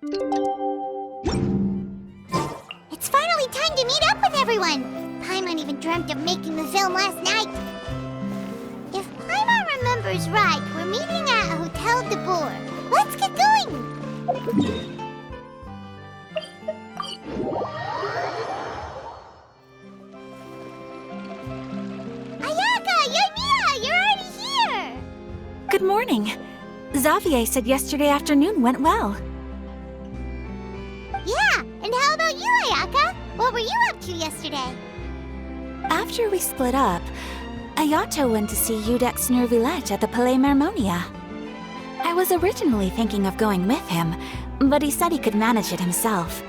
It's finally time to meet up with everyone! Paimon even dreamt of making the film last night. If Paimon remembers right, we're meeting at Hotel de Boer. Let's get going! Ayaka! Yoimiya! You're already here! Good morning. Xavier said yesterday afternoon went well. Yeah, and how about you, Ayaka? What were you up to yesterday? After we split up, Ayato went to see Udex Nervillette at the Palais Marmonia. I was originally thinking of going with him, but he said he could manage it himself.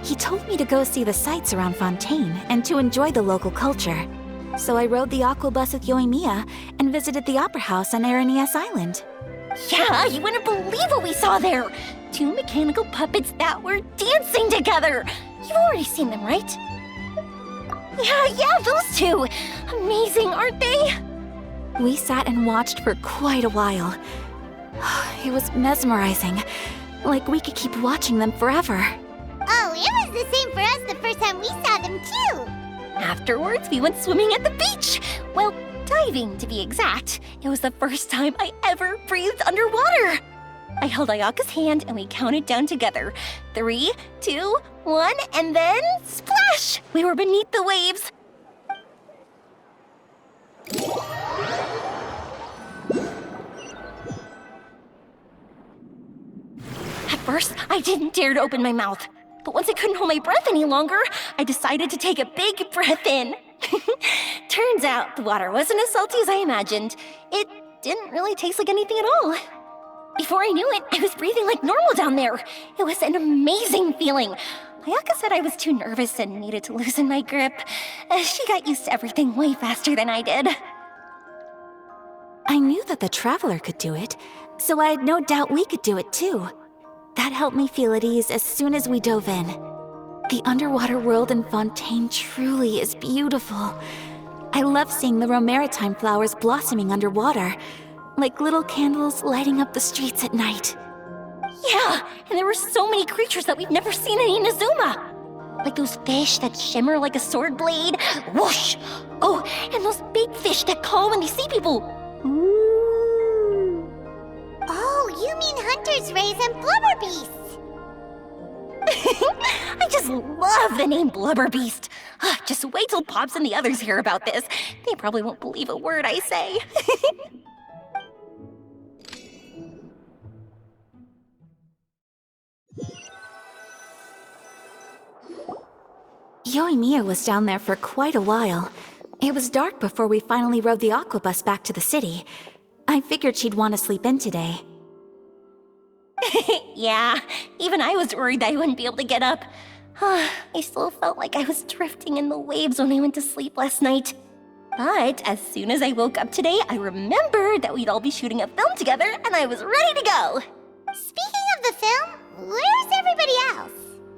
He told me to go see the sights around Fontaine and to enjoy the local culture. So I rode the aqua bus with Yoimiya and visited the opera house on Aranias Island. Yeah, you wouldn't believe what we saw there! 2 mechanical puppets that were dancing together! You've already seen them, right? Yeah, those two! Amazing, aren't they? We sat and watched for quite a while. It was mesmerizing. Like we could keep watching them forever. Oh, it was the same for us the first time we saw them, too! Afterwards, we went swimming at the beach! Well, diving, to be exact. It was the first time I ever breathed underwater! I held Ayaka's hand and we counted down together. 3, 2, 1, and then splash! We were beneath the waves. At first, I didn't dare to open my mouth. But once I couldn't hold my breath any longer, I decided to take a big breath in. Turns out the water wasn't as salty as I imagined. It didn't really taste like anything at all. Before I knew it, I was breathing like normal down there. It was an amazing feeling. Ayaka said I was too nervous and needed to loosen my grip. She got used to everything way faster than I did. I knew that the Traveler could do it, so I had no doubt we could do it too. That helped me feel at ease as soon as we dove in. The underwater world in Fontaine truly is beautiful. I love seeing the Romaritime flowers blossoming underwater, like little candles lighting up the streets at night. Yeah, and there were so many creatures that we've never seen in Inazuma. Like those fish that shimmer like a sword blade. Whoosh! Oh, and those big fish that call when they see people. Ooh. Oh, you mean Hunter's Rays and Blubber Beasts! I just love the name Blubber Beast. Just wait till Pops and the others hear about this. They probably won't believe a word I say. Yoimiya was down there for quite a while. It was dark before we finally rode the aqua bus back to the city. I figured she'd want to sleep in today. Yeah, even I was worried that I wouldn't be able to get up. I still felt like I was drifting in the waves when I went to sleep last night. But as soon as I woke up today, I remembered that we'd all be shooting a film together, and I was ready to go. Speaking of the film, where's everybody else?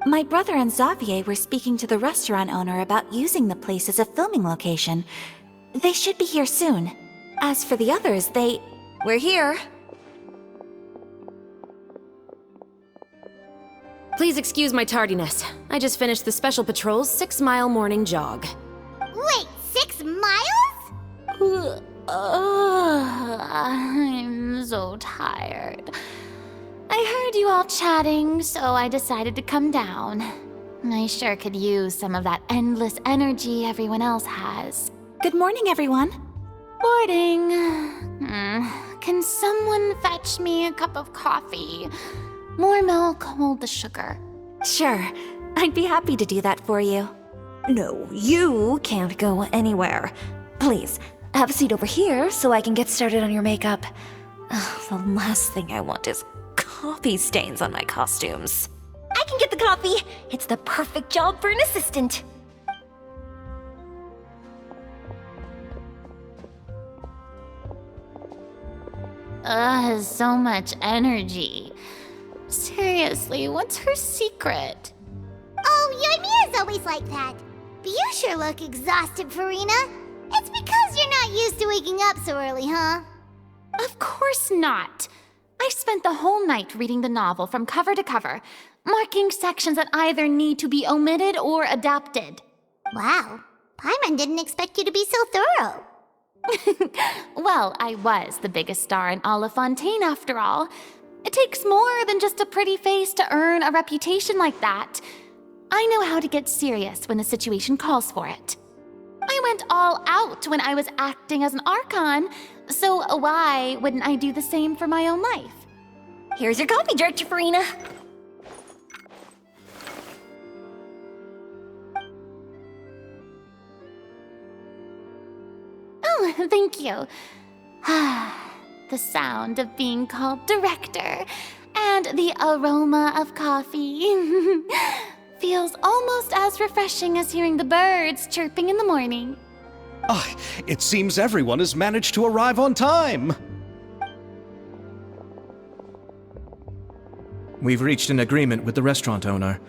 My brother and Xavier were speaking to the restaurant owner about using the place as a filming location. They should be here soon. As for the others, We're here. Please excuse my tardiness. I just finished the Special Patrol's 6-mile morning jog. Wait, 6 miles? I'm so tired. I heard you all chatting, so I decided to come down. I sure could use some of that endless energy everyone else has. Good morning, everyone. Morning. Can someone fetch me a cup of coffee? More milk, hold the sugar. Sure, I'd be happy to do that for you. No, you can't go anywhere. Please, have a seat over here so I can get started on your makeup. The last thing I want is coffee stains on my costumes. I can get the coffee. It's the perfect job for an assistant. So much energy. Seriously, what's her secret? Oh, Yoimiya's always like that. But you sure look exhausted, Farina. It's because you're not used to waking up so early, huh? Of course not. I spent the whole night reading the novel from cover to cover, marking sections that either need to be omitted or adapted. Wow, Paimon didn't expect you to be so thorough. Well, I was the biggest star in all of Fontaine after all. It takes more than just a pretty face to earn a reputation like that. I know how to get serious when the situation calls for it. I went all out when I was acting as an Archon, so why wouldn't I do the same for my own life? Here's your coffee, Director Farina. Oh, thank you. The sound of being called director and the aroma of coffee feels almost as refreshing as hearing the birds chirping in the morning. Ah, it seems everyone has managed to arrive on time. We've reached an agreement with the restaurant owner.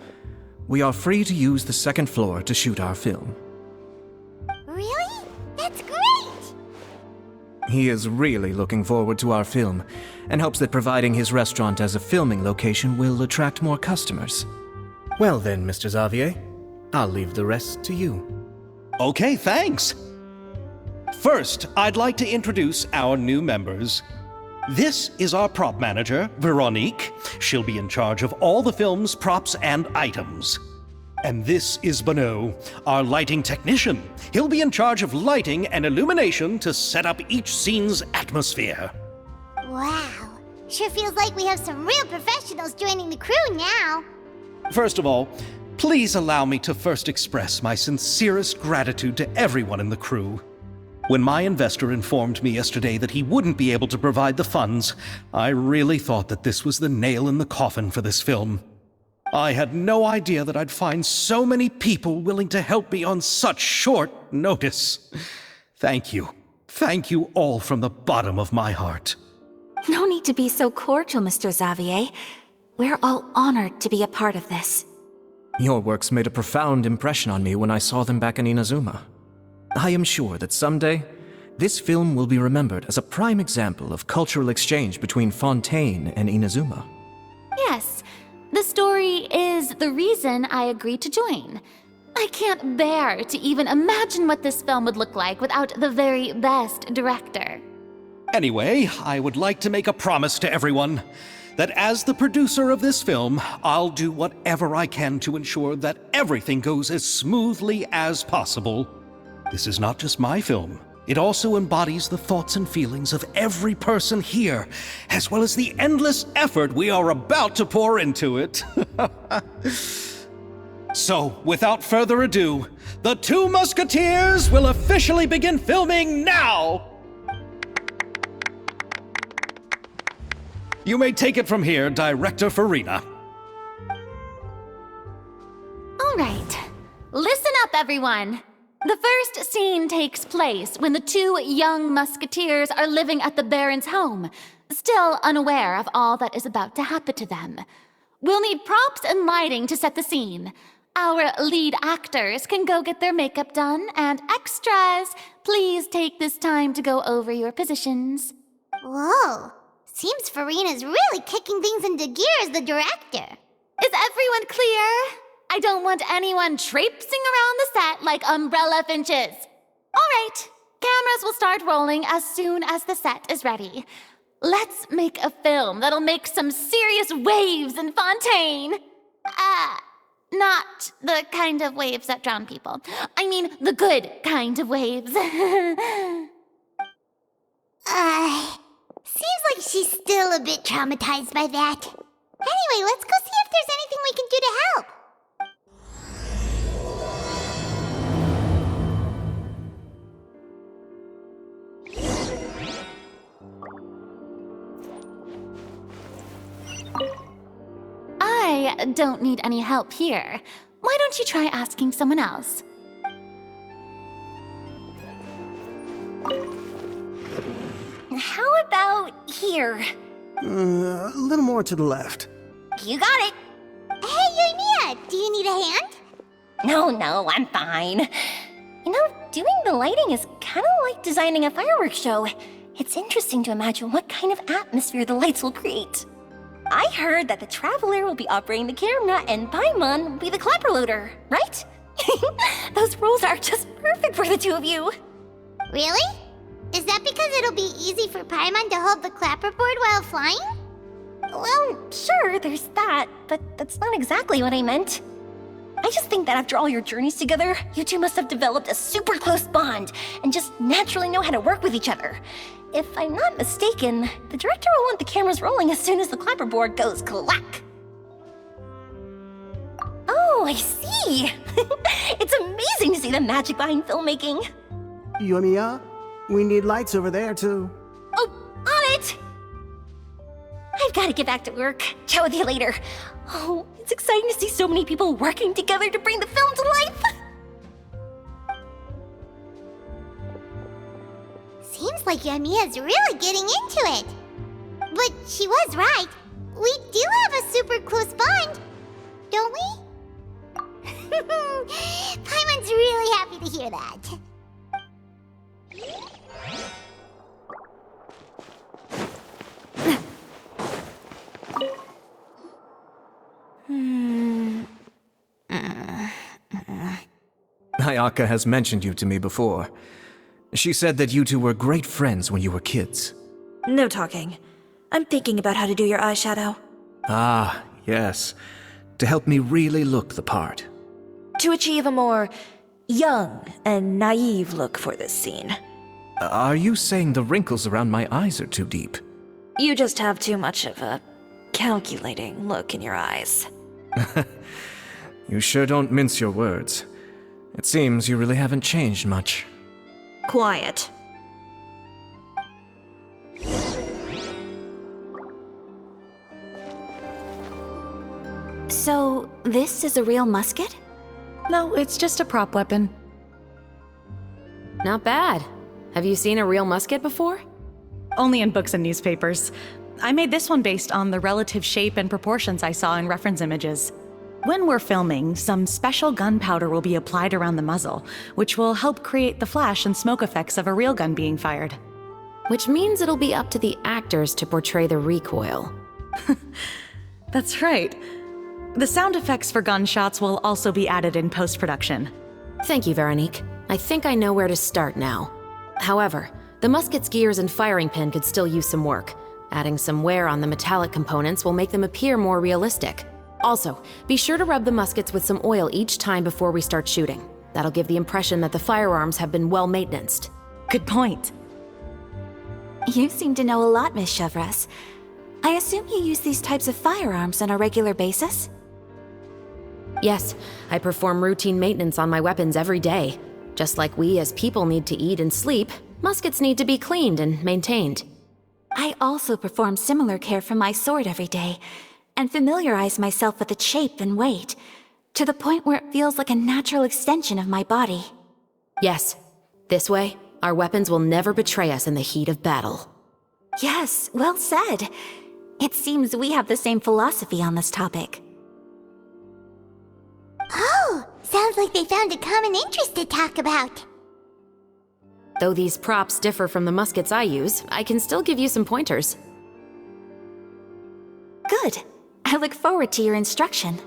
We are free to use the second floor to shoot our film. Really? That's great! He is really looking forward to our film, and hopes that providing his restaurant as a filming location will attract more customers. Well then, Mr. Xavier, I'll leave the rest to you. Okay, thanks. First, I'd like to introduce our new members. This is our prop manager, Veronique. She'll be in charge of all the film's props and items. And this is Bonneau, our lighting technician. He'll be in charge of lighting and illumination to set up each scene's atmosphere. Wow, sure feels like we have some real professionals joining the crew now. First of all, please allow me to first express my sincerest gratitude to everyone in the crew. When my investor informed me yesterday that he wouldn't be able to provide the funds, I really thought that this was the nail in the coffin for this film. I had no idea that I'd find so many people willing to help me on such short notice. Thank you. Thank you all from the bottom of my heart. No need to be so cordial, Mr. Xavier. We're all honored to be a part of this. Your works made a profound impression on me when I saw them back in Inazuma. I am sure that someday, this film will be remembered as a prime example of cultural exchange between Fontaine and Inazuma. Yes, the story is the reason I agreed to join. I can't bear to even imagine what this film would look like without the very best director. Anyway, I would like to make a promise to everyone that as the producer of this film, I'll do whatever I can to ensure that everything goes as smoothly as possible. This is not just my film. It also embodies the thoughts and feelings of every person here, as well as the endless effort we are about to pour into it. So, without further ado, the Two Musketeers will officially begin filming now! You may take it from here, Director Farina. All right, listen up, everyone. The first scene takes place when the two young musketeers are living at the Baron's home, still unaware of all that is about to happen to them. We'll need props and lighting to set the scene. Our lead actors can go get their makeup done, and extras, please take this time to go over your positions. Whoa, seems Farina's really kicking things into gear as the director. Is everyone clear? I don't want anyone traipsing around the set like umbrella finches. All right, cameras will start rolling as soon as the set is ready. Let's make a film that'll make some serious waves in Fontaine. Not the kind of waves that drown people. I mean, the good kind of waves. Seems like she's still a bit traumatized by that. Anyway, let's go see if there's anything we can do to help. I don't need any help here. Why don't you try asking someone else? How about here? A little more to the left. You got it. Hey, Yoimiya, do you need a hand? No, I'm fine. You know, doing the lighting is kind of like designing a fireworks show. It's interesting to imagine what kind of atmosphere the lights will create. I heard that the Traveler will be operating the camera and Paimon will be the clapper loader, right? Those roles are just perfect for the two of you. Really? Is that because it'll be easy for Paimon to hold the clapperboard while flying? Well, sure, there's that, but that's not exactly what I meant. I just think that after all your journeys together, you two must have developed a super close bond and just naturally know how to work with each other. If I'm not mistaken, the director will want the cameras rolling as soon as the clapperboard goes clack. Oh, I see! It's amazing to see the magic behind filmmaking. Yoimiya, we need lights over there too. Oh, on it! I've got to get back to work. Chat with you later. Oh, it's exciting to see so many people working together to bring the film to life. Seems like Yoimiya's really getting into it. But she was right. We do have a super close bond, don't we? Paimon's really happy to hear that. Ayaka has mentioned you to me before. She said that you two were great friends when you were kids. No talking. I'm thinking about how to do your eyeshadow. Ah, yes. To help me really look the part. To achieve a more young and naive look for this scene. Are you saying the wrinkles around my eyes are too deep? You just have too much of a calculating look in your eyes. You sure don't mince your words. It seems you really haven't changed much. Quiet. So, this is a real musket? No, it's just a prop weapon. Not bad. Have you seen a real musket before? Only in books and newspapers. I made this one based on the relative shape and proportions I saw in reference images. When we're filming, some special gunpowder will be applied around the muzzle, which will help create the flash and smoke effects of a real gun being fired. Which means it'll be up to the actors to portray the recoil. That's right. The sound effects for gunshots will also be added in post-production. Thank you, Veronique. I think I know where to start now. However, the musket's gears and firing pin could still use some work. Adding some wear on the metallic components will make them appear more realistic. Also, be sure to rub the muskets with some oil each time before we start shooting. That'll give the impression that the firearms have been well maintained. Good point. You seem to know a lot, Miss Chevres. I assume you use these types of firearms on a regular basis? Yes, I perform routine maintenance on my weapons every day. Just like we as people need to eat and sleep, muskets need to be cleaned and maintained. I also perform similar care for my sword every day, and familiarize myself with its shape and weight, to the point where it feels like a natural extension of my body. Yes, this way, our weapons will never betray us in the heat of battle. Yes, well said. It seems we have the same philosophy on this topic. Oh, sounds like they found a common interest to talk about. Though these props differ from the muskets I use, I can still give you some pointers. Good. I look forward to your instruction.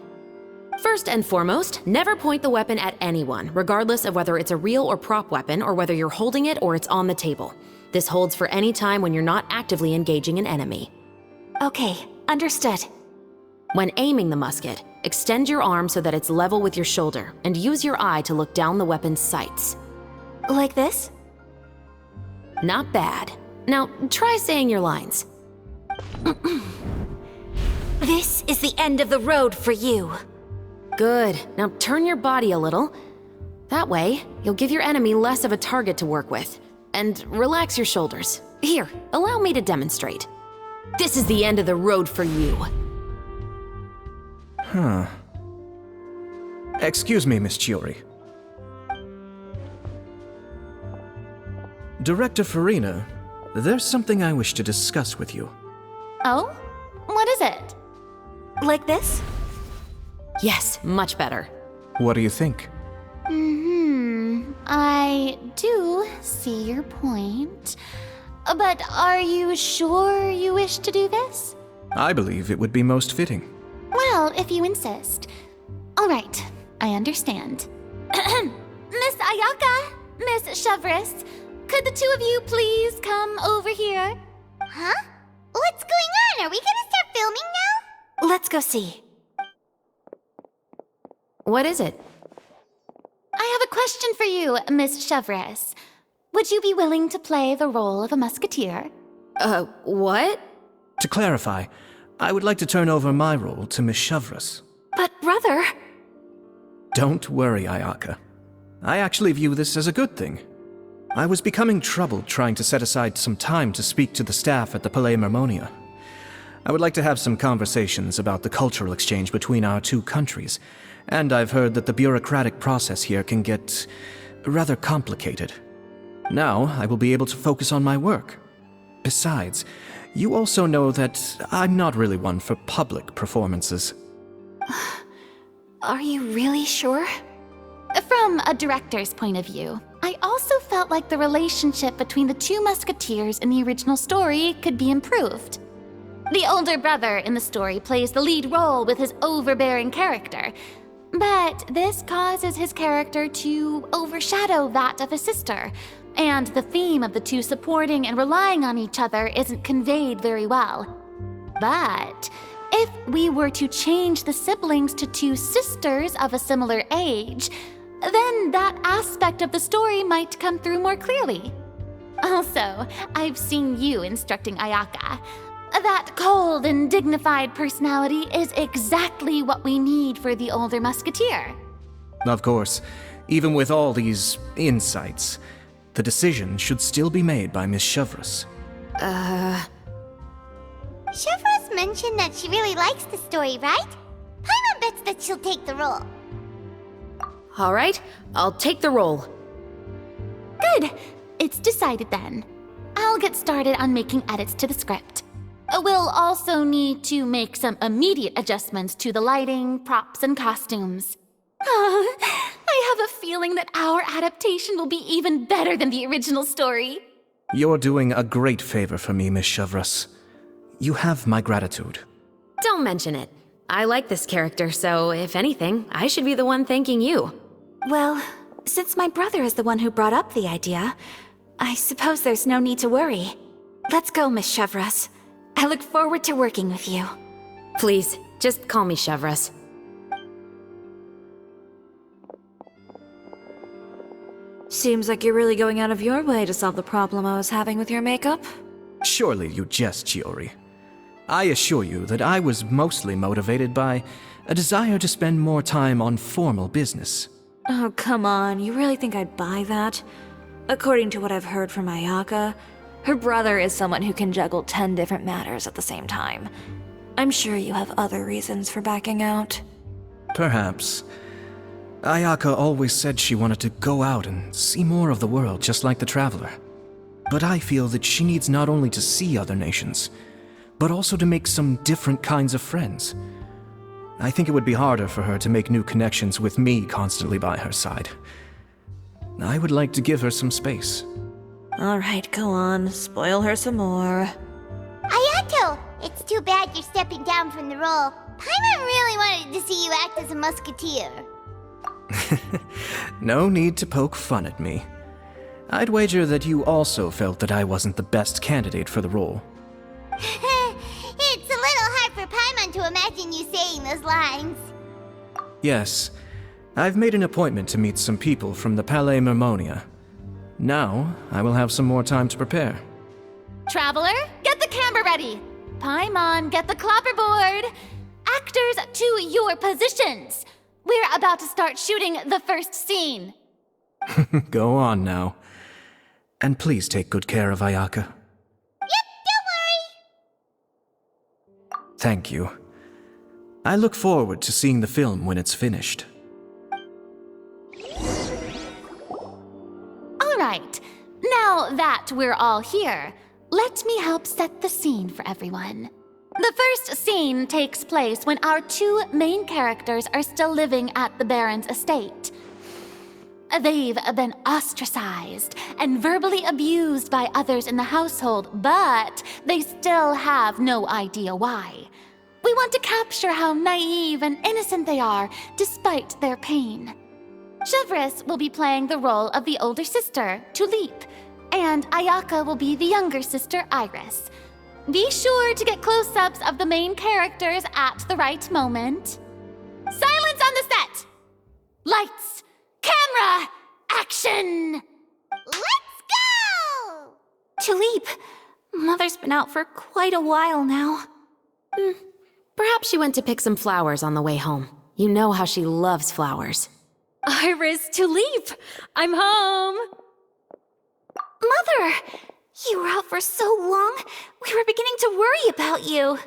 First and foremost, never point the weapon at anyone, regardless of whether it's a real or prop weapon or whether you're holding it or it's on the table. This holds for any time when you're not actively engaging an enemy. Okay, understood. When aiming the musket, extend your arm so that it's level with your shoulder and use your eye to look down the weapon's sights. Like this? Not bad. Now, try saying your lines. This is the end of the road for you. Good. Now turn your body a little. That way, you'll give your enemy less of a target to work with. And relax your shoulders. Here, allow me to demonstrate. This is the end of the road for you. Huh. Excuse me, Miss Chiori. Director Farina, there's something I wish to discuss with you. Oh? What is it? Like this? Yes, much better. What do you think? I do see your point. But are you sure you wish to do this? I believe it would be most fitting. Well, if you insist. All right, I understand. Miss Ayaka, Miss Chevris, could the two of you please come over here? Huh? What's going on? Are we gonna start filming now? Let's go see. What is it? I have a question for you, Miss Chevris. Would you be willing to play the role of a musketeer? What? To clarify, I would like to turn over my role to Miss Chevris. But brother... Don't worry, Ayaka. I actually view this as a good thing. I was becoming troubled trying to set aside some time to speak to the staff at the Palais Mermonia. I would like to have some conversations about the cultural exchange between our two countries, and I've heard that the bureaucratic process here can get rather complicated. Now, I will be able to focus on my work. Besides, you also know that I'm not really one for public performances. Are you really sure? From a director's point of view, I also felt like the relationship between the two musketeers in the original story could be improved. The older brother in the story plays the lead role with his overbearing character, but this causes his character to overshadow that of his sister, and the theme of the two supporting and relying on each other isn't conveyed very well. But if we were to change the siblings to two sisters of a similar age, then that aspect of the story might come through more clearly. Also, I've seen you instructing Ayaka. That cold and dignified personality is exactly what we need for the older musketeer. Of course, even with all these insights, the decision should still be made by Miss Chevris. Chevros mentioned that she really likes the story, right? Paimon bets that she'll take the role. All right, I'll take the role. Good. It's decided then. I'll get started on making edits to the script. We'll also need to make some immediate adjustments to the lighting, props, and costumes. I have a feeling that our adaptation will be even better than the original story. You're doing a great favor for me, Miss Chevris. You have my gratitude. Don't mention it. I like this character, so if anything, I should be the one thanking you. Well, since my brother is the one who brought up the idea, I suppose there's no need to worry. Let's go, Miss Chevris. I look forward to working with you. Please, just call me Chevris. Seems like you're really going out of your way to solve the problem I was having with your makeup. Surely you jest, Chiori. I assure you that I was mostly motivated by a desire to spend more time on formal business. Oh, come on. You really think I'd buy that? According to what I've heard from Ayaka, her brother is someone who can juggle 10 different matters at the same time. I'm sure you have other reasons for backing out. Perhaps. Ayaka always said she wanted to go out and see more of the world, just like the Traveler. But I feel that she needs not only to see other nations, but also to make some different kinds of friends. I think it would be harder for her to make new connections with me constantly by her side. I would like to give her some space. Alright, go on. Spoil her some more. Ayato! It's too bad you're stepping down from the role. Paimon really wanted to see you act as a musketeer. No need to poke fun at me. I'd wager that you also felt that I wasn't the best candidate for the role. It's a little hard for Paimon to imagine you saying those lines. Yes, I've made an appointment to meet some people from the Palais Mermonia. Now, I will have some more time to prepare. Traveler, get the camera ready. Paimon, get the clapperboard. Actors, to your positions. We're about to start shooting the first scene. Go on now. And please take good care of Ayaka. Yep, don't worry. Thank you. I look forward to seeing the film when it's finished. All right, now that we're all here, let me help set the scene for everyone. The first scene takes place when our two main characters are still living at the Baron's estate. They've been ostracized and verbally abused by others in the household, but they still have no idea why. We want to capture how naive and innocent they are despite their pain. Chevres will be playing the role of the older sister, Tulip, and Ayaka will be the younger sister, Iris. Be sure to get close-ups of the main characters at the right moment. Silence on the set! Lights! Camera! Action! Let's go! Tulip, Mother's been out for quite a while now. Perhaps she went to pick some flowers on the way home. You know how she loves flowers. Iris, Tulip! I'm home! Mother! You were out for so long, we were beginning to worry about you.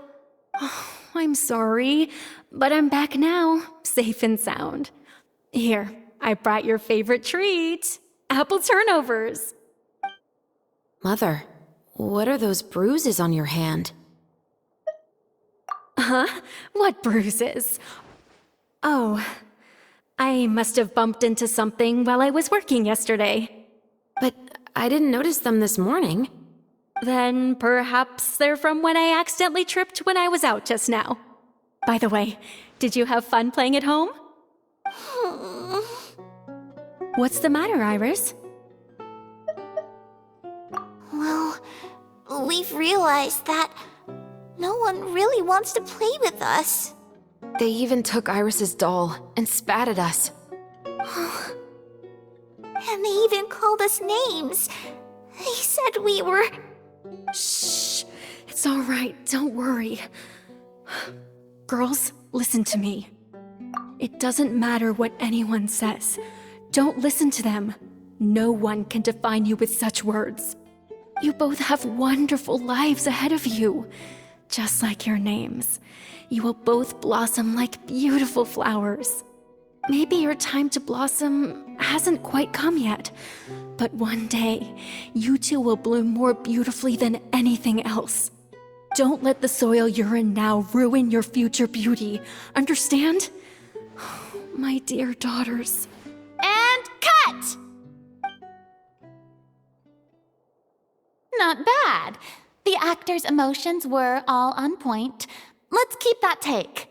I'm sorry, but I'm back now, safe and sound. Here, I brought your favorite treat, apple turnovers. Mother, what are those bruises on your hand? Huh? What bruises? Oh, I must have bumped into something while I was working yesterday. But I didn't notice them this morning. Then perhaps they're from when I accidentally tripped when I was out just now. By the way, did you have fun playing at home? What's the matter, Iris? Well, we've realized that no one really wants to play with us. They even took Iris's doll and spat at us. And they even called us names. They said we were... Shh. It's all right. Don't worry. Girls, listen to me. It doesn't matter what anyone says. Don't listen to them. No one can define you with such words. You both have wonderful lives ahead of you. Just like your names. You will both blossom like beautiful flowers. Maybe your time to blossom hasn't quite come yet, but one day, you two will bloom more beautifully than anything else. Don't let the soil you're in now ruin your future beauty. Understand? My dear daughters. And cut! Not bad. The actors' emotions were all on point. Let's keep that take.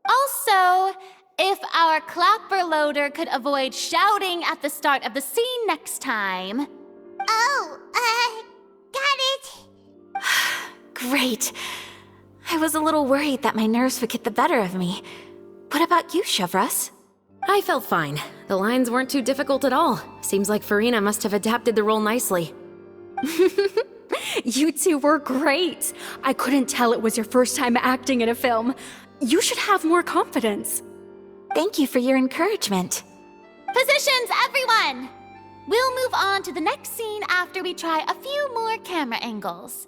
Also, if our clapper loader could avoid shouting at the start of the scene next time. Oh, got it. Great. I was a little worried that my nerves would get the better of me. What about you, Chevres? I felt fine. The lines weren't too difficult at all. Seems like Farina must have adapted the role nicely. You two were great. I couldn't tell it was your first time acting in a film. You should have more confidence. Thank you for your encouragement. Positions, everyone! We'll move on to the next scene after we try a few more camera angles.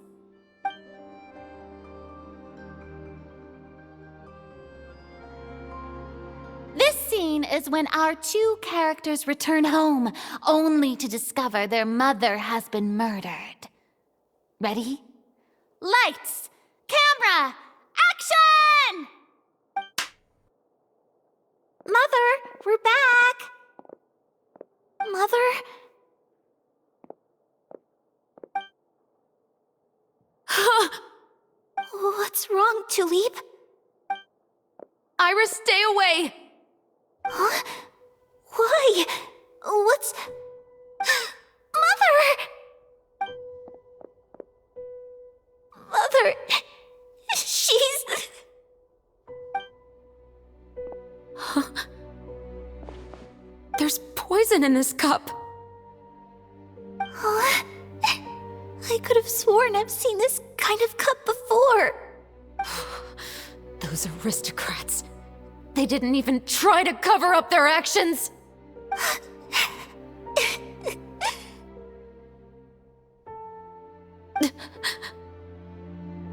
This scene is when our two characters return home, only to discover their mother has been murdered. Ready? Lights! Camera! Action! Mother, we're back. Mother? What's wrong, Tulip? Iris, stay away! Huh? Why? What's... Mother! Mother... She's... There's poison in this cup. Huh? I could have sworn I've seen this kind of cup before. Those aristocrats. They didn't even try to cover up their actions.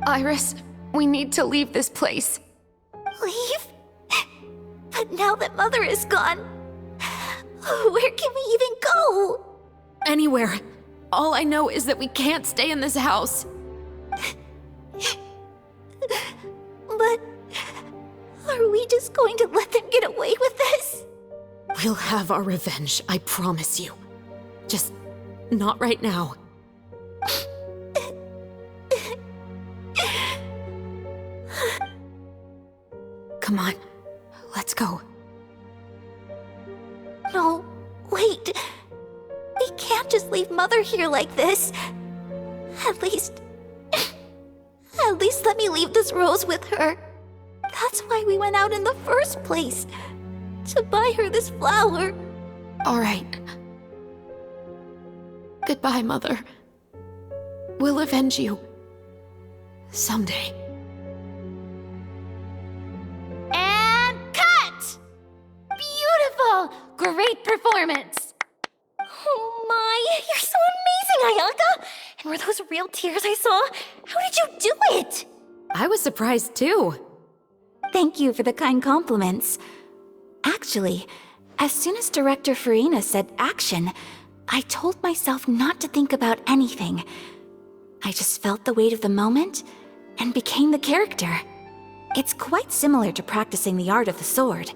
Iris, we need to leave this place. Leave? But now that Mother is gone, where can we even go? Anywhere. All I know is that we can't stay in this house. But are we just going to let them get away with this? We'll have our revenge, I promise you. Just not right now. Come on, let's go. No, wait. We can't just leave Mother here like this. At least let me leave this rose with her. That's why we went out in the first place. To buy her this flower. All right. Goodbye, Mother. We'll avenge you. Someday. And cut! Beautiful! Great performance! Oh my, you're so amazing, Ayaka! And were those real tears I saw? How did you do it? I was surprised too. Thank you for the kind compliments. Actually, as soon as Director Farina said action, I told myself not to think about anything. I just felt the weight of the moment and became the character. It's quite similar to practicing the art of the sword.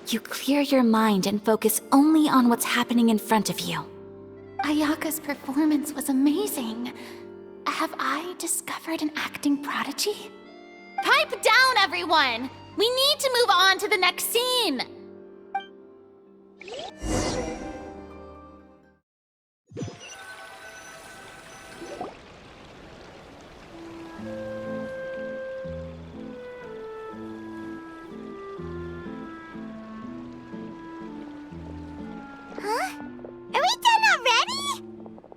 You clear your mind and focus only on what's happening in front of you. Ayaka's performance was amazing. Have I discovered an acting prodigy? Pipe down, everyone! We need to move on to the next scene! Huh? Are we done already?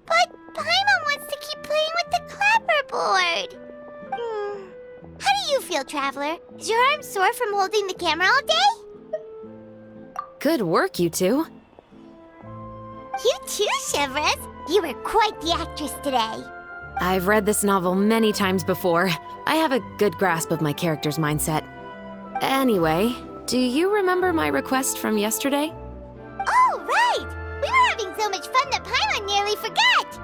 But Paimon wants to keep playing with the clapperboard. How do you feel, Traveler? Is your arm sore from holding the camera all day? Good work, you two. You too, Shivers. You were quite the actress today. I've read this novel many times before. I have a good grasp of my character's mindset. Anyway, do you remember my request from yesterday? Oh, right! We were having so much fun that Paimon nearly forgot!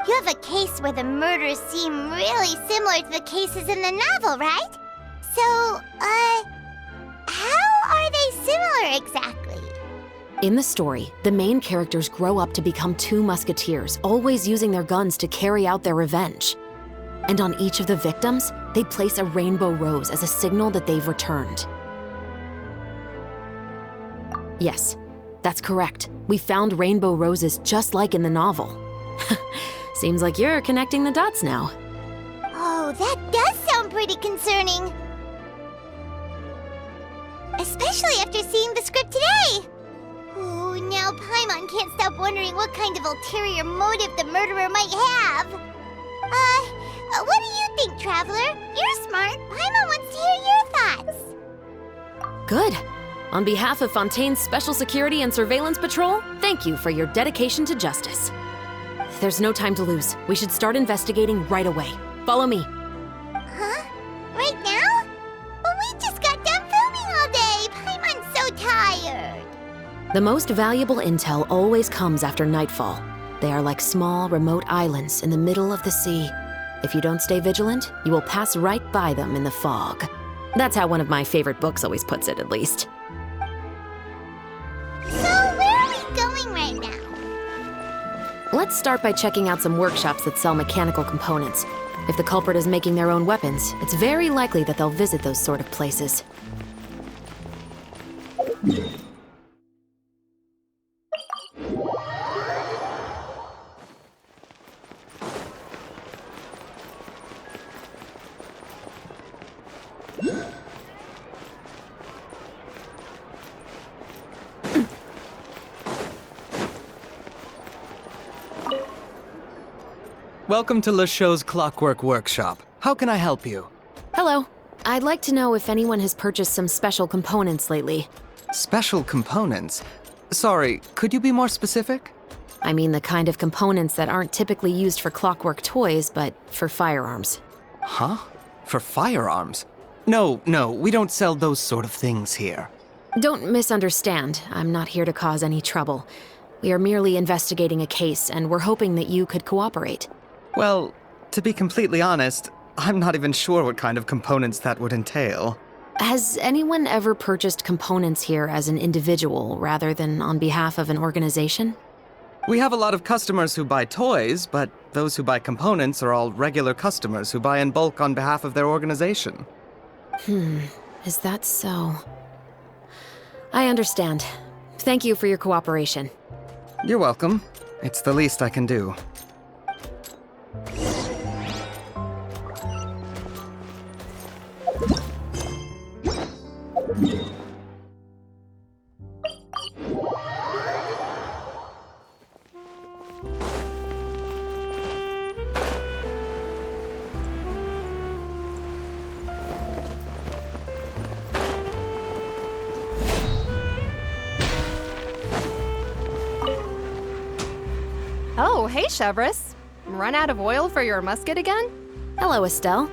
You have a case where the murders seem really similar to the cases in the novel, right? So, how are they similar exactly? In the story, the main characters grow up to become two musketeers, always using their guns to carry out their revenge. And on each of the victims, they place a rainbow rose as a signal that they've returned. Yes, that's correct. We found rainbow roses just like in the novel. Seems like you're connecting the dots now. Oh, that does sound pretty concerning. Especially after seeing the script today. Oh, now Paimon can't stop wondering what kind of ulterior motive the murderer might have. What do you think, Traveler? You're smart. Paimon wants to hear your thoughts. Good. On behalf of Fontaine's Special Security and Surveillance Patrol, thank you for your dedication to justice. There's no time to lose. We should start investigating right away. Follow me. Huh? Right now? But we just got done filming all day. Paimon's so tired. The most valuable intel always comes after nightfall. They are like small, remote islands in the middle of the sea. If you don't stay vigilant, you will pass right by them in the fog. That's how one of my favorite books always puts it, at least. So where are we going right now? Let's start by checking out some workshops that sell mechanical components. If the culprit is making their own weapons, it's very likely that they'll visit those sort of places. Welcome to LeChaux's Clockwork Workshop. How can I help you? Hello. I'd like to know if anyone has purchased some special components lately. Special components? Sorry, could you be more specific? I mean the kind of components that aren't typically used for clockwork toys, but for firearms. Huh? For firearms? No, we don't sell those sort of things here. Don't misunderstand. I'm not here to cause any trouble. We are merely investigating a case, and we're hoping that you could cooperate. Well, to be completely honest, I'm not even sure what kind of components that would entail. Has anyone ever purchased components here as an individual rather than on behalf of an organization? We have a lot of customers who buy toys, but those who buy components are all regular customers who buy in bulk on behalf of their organization. Is that so? I understand. Thank you for your cooperation. You're welcome. It's the least I can do. Oh, hey, Chevris. Run out of oil for your musket again? Hello, Estelle.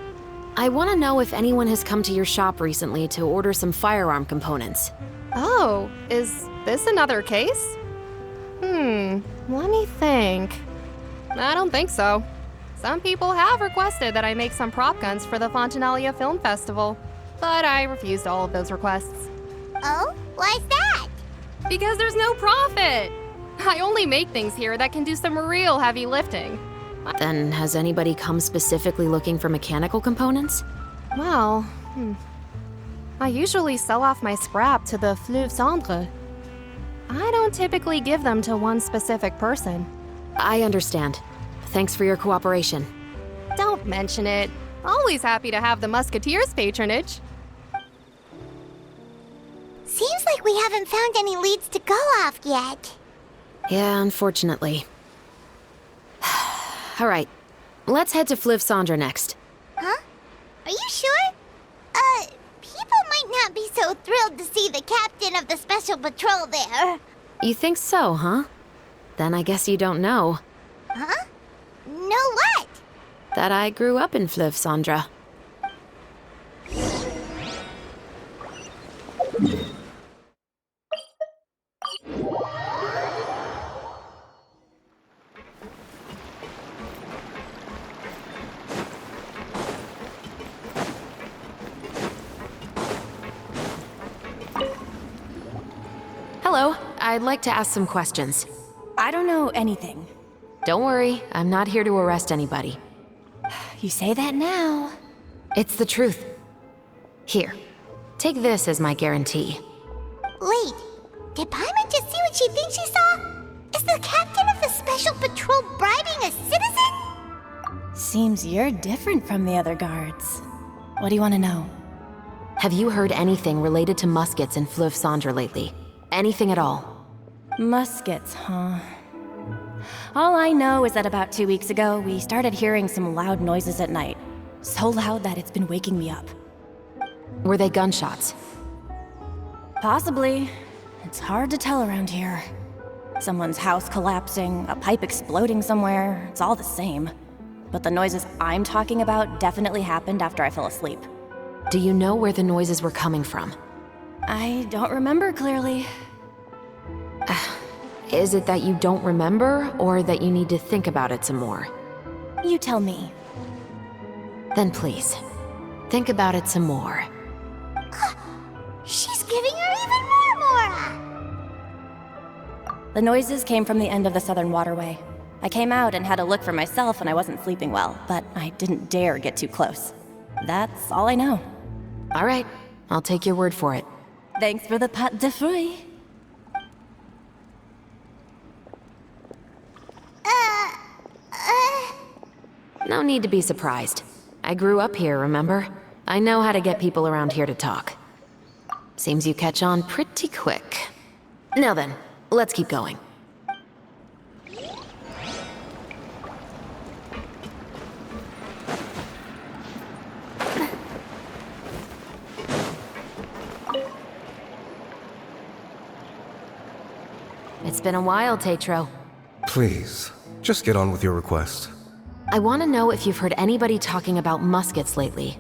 I want to know if anyone has come to your shop recently to order some firearm components. Oh, is this another case? Let me think. I don't think so. Some people have requested that I make some prop guns for the Fontaine Film Festival, but I refused all of those requests. Oh? Why's that? Because there's no profit! I only make things here that can do some real heavy lifting. Then has anybody come specifically looking for mechanical components? Well, I usually sell off my scrap to the Fleuve Cendre. I don't typically give them to one specific person. I understand. Thanks for your cooperation. Don't mention it. Always happy to have the Musketeers' patronage. Seems like we haven't found any leads to go off yet. Yeah, unfortunately. All right, let's head to Fleuve Cendre next. Huh? Are you sure? People might not be so thrilled to see the captain of the special patrol there. You think so, huh? Then I guess you don't know. Huh? Know what? That I grew up in Fleuve Cendre. Hello, I'd like to ask some questions. I don't know anything. Don't worry, I'm not here to arrest anybody. You say that now. It's the truth. Here, take this as my guarantee. Wait, did Paimon just see what she thinks she saw? Is the captain of the special patrol bribing a citizen? Seems you're different from the other guards. What do you want to know? Have you heard anything related to muskets in Fleuve Cendre lately? Anything at all? Muskets, huh? All I know is that about 2 weeks ago, we started hearing some loud noises at night. So loud that it's been waking me up. Were they gunshots? Possibly. It's hard to tell around here. Someone's house collapsing, a pipe exploding somewhere, it's all the same. But the noises I'm talking about definitely happened after I fell asleep. Do you know where the noises were coming from? I don't remember clearly. Is it that you don't remember, or that you need to think about it some more? You tell me. Then please, think about it some more. She's giving her even more Mora! The noises came from the end of the Southern Waterway. I came out and had a look for myself when I wasn't sleeping well, but I didn't dare get too close. That's all I know. All right, I'll take your word for it. Thanks for the pâte de fruits. No need to be surprised. I grew up here, remember? I know how to get people around here to talk. Seems you catch on pretty quick. Now then, let's keep going. It's been a while, Tetro. Please, just get on with your request. I want to know if you've heard anybody talking about muskets lately.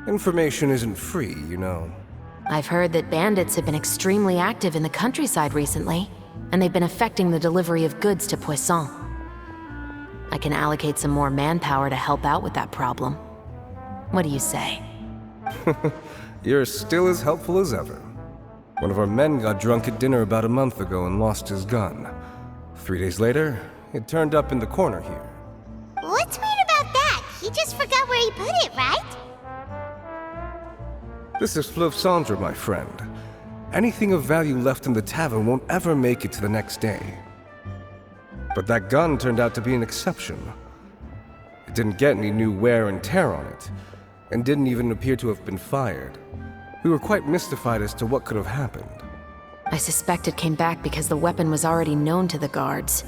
Information isn't free, you know. I've heard that bandits have been extremely active in the countryside recently, and they've been affecting the delivery of goods to Poisson. I can allocate some more manpower to help out with that problem. What do you say? You're still as helpful as ever. One of our men got drunk at dinner about a month ago and lost his gun. 3 days later, it turned up in the corner here. What's weird about that? He just forgot where he put it, right? This is Fleuve Cendre, my friend. Anything of value left in the tavern won't ever make it to the next day. But that gun turned out to be an exception. It didn't get any new wear and tear on it, and didn't even appear to have been fired. We were quite mystified as to what could have happened. I suspect it came back because the weapon was already known to the guards.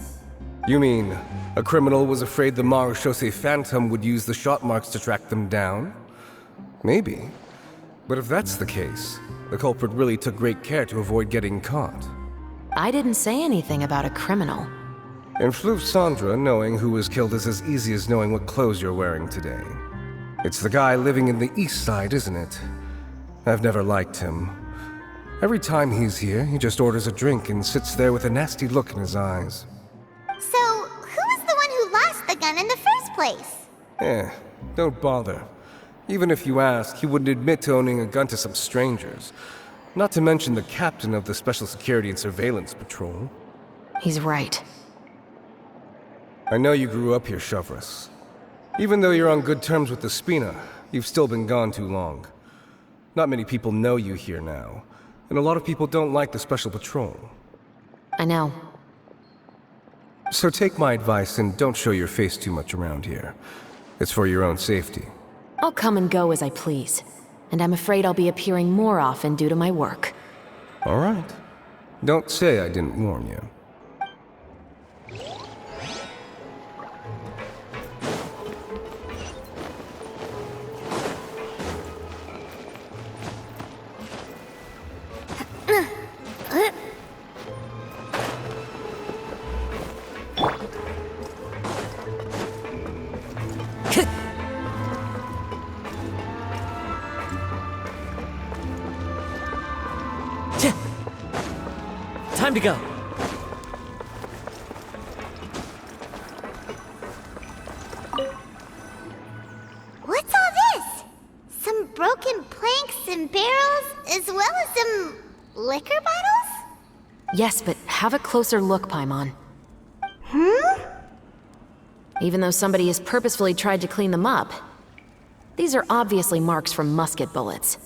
You mean, a criminal was afraid the Marechaussee Phantom would use the shot marks to track them down? Maybe. But if that's the case, the culprit really took great care to avoid getting caught. I didn't say anything about a criminal. In Fleuve Cendre, knowing who was killed is as easy as knowing what clothes you're wearing today. It's the guy living in the East Side, isn't it? I've never liked him. Every time he's here, he just orders a drink and sits there with a nasty look in his eyes. So, who was the one who lost the gun in the first place? Don't bother. Even if you ask, he wouldn't admit to owning a gun to some strangers. Not to mention the captain of the Special Security and Surveillance Patrol. He's right. I know you grew up here, Chevres. Even though you're on good terms with the Spina, you've still been gone too long. Not many people know you here now, and a lot of people don't like the Special Patrol. I know. So take my advice and don't show your face too much around here. It's for your own safety. I'll come and go as I please, and I'm afraid I'll be appearing more often due to my work. All right. Don't say I didn't warn you. Time to go. What's all this? Some broken planks and barrels, as well as some liquor bottles? Yes, but have a closer look, Paimon. Even though somebody has purposefully tried to clean them up, these are obviously marks from musket bullets.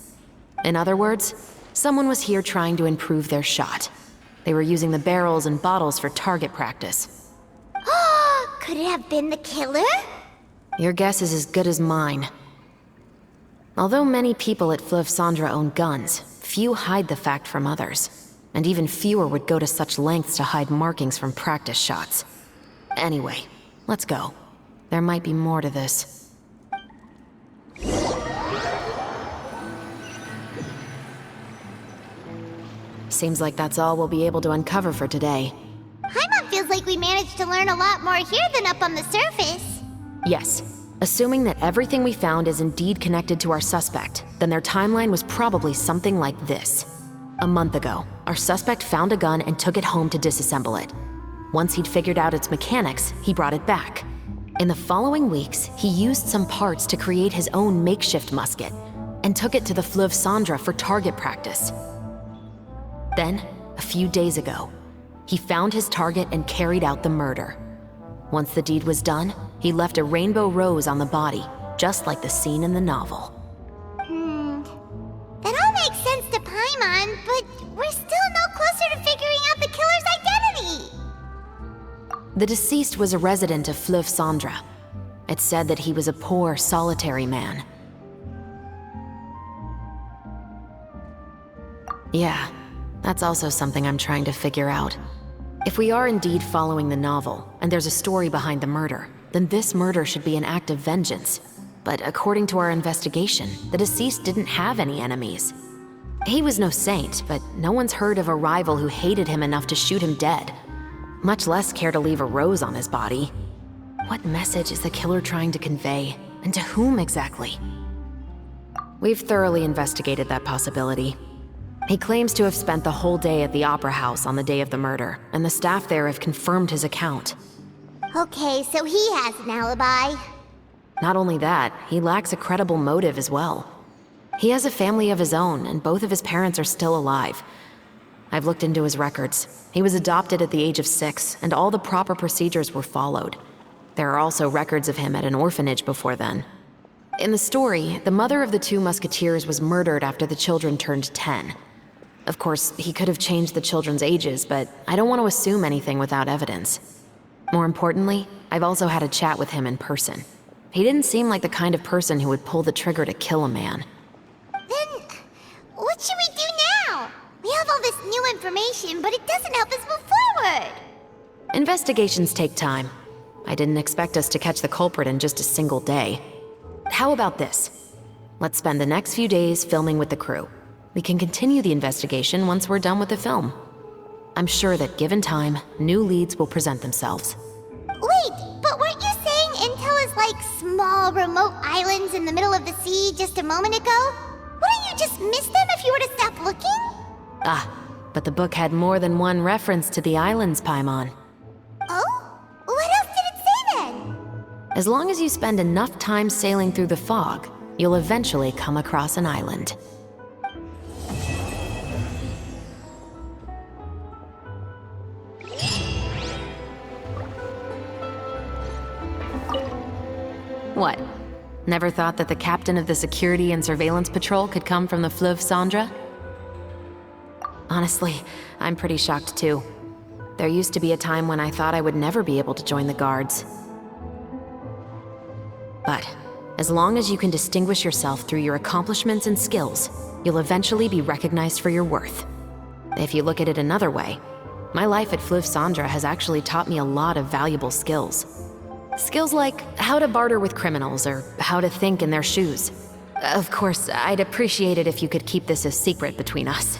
In other words, someone was here trying to improve their shot. They were using the barrels and bottles for target practice. Could it have been the killer? Your guess is as good as mine. Although many people at Fleuve Cendre own guns, few hide the fact from others. And even fewer would go to such lengths to hide markings from practice shots. Anyway, let's go. There might be more to this. Seems like that's all we'll be able to uncover for today. Paimon feels like we managed to learn a lot more here than up on the surface. Yes. Assuming that everything we found is indeed connected to our suspect, then their timeline was probably something like this. A month ago, our suspect found a gun and took it home to disassemble it. Once he'd figured out its mechanics, he brought it back. In the following weeks, he used some parts to create his own makeshift musket, and took it to the Fleuve Cendre for target practice. Then, a few days ago, he found his target and carried out the murder. Once the deed was done, he left a rainbow rose on the body, just like the scene in the novel. That all makes sense to Paimon, but we're still no closer to figuring out the killer's identity! The deceased was a resident of Fleuve Cendre. It's said that he was a poor, solitary man. Yeah, that's also something I'm trying to figure out. If we are indeed following the novel, and there's a story behind the murder, then this murder should be an act of vengeance. But according to our investigation, the deceased didn't have any enemies. He was no saint, but no one's heard of a rival who hated him enough to shoot him dead. Much less care to leave a rose on his body. What message is the killer trying to convey, and to whom exactly? We've thoroughly investigated that possibility. He claims to have spent the whole day at the Opera House on the day of the murder, and the staff there have confirmed his account. Okay, so he has an alibi. Not only that, he lacks a credible motive as well. He has a family of his own, and both of his parents are still alive. I've looked into his records. He was adopted at the age of 6, and all the proper procedures were followed. There are also records of him at an orphanage before then. In the story, the mother of the 2 musketeers was murdered after the children turned 10. Of course, he could have changed the children's ages, but I don't want to assume anything without evidence. More importantly, I've also had a chat with him in person. He didn't seem like the kind of person who would pull the trigger to kill a man. Then, what should we do now? We have all this new information, but it doesn't help us move forward. Investigations take time. I didn't expect us to catch the culprit in just a single day. How about this? Let's spend the next few days filming with the crew. We can continue the investigation once we're done with the film. I'm sure that given time, new leads will present themselves. Wait, but weren't you saying Intel is like small, remote islands in the middle of the sea just a moment ago? Wouldn't you just miss them if you were to stop looking? Ah, but the book had more than one reference to the islands, Paimon. Oh? What else did it say then? As long as you spend enough time sailing through the fog, you'll eventually come across an island. What? Never thought that the captain of the security and surveillance patrol could come from the Fleuve Cendra? Honestly, I'm pretty shocked too. There used to be a time when I thought I would never be able to join the guards. But as long as you can distinguish yourself through your accomplishments and skills, you'll eventually be recognized for your worth. If you look at it another way, my life at Fleuve Cendra has actually taught me a lot of valuable skills. Skills like how to barter with criminals or how to think in their shoes. Of course, I'd appreciate it if you could keep this a secret between us.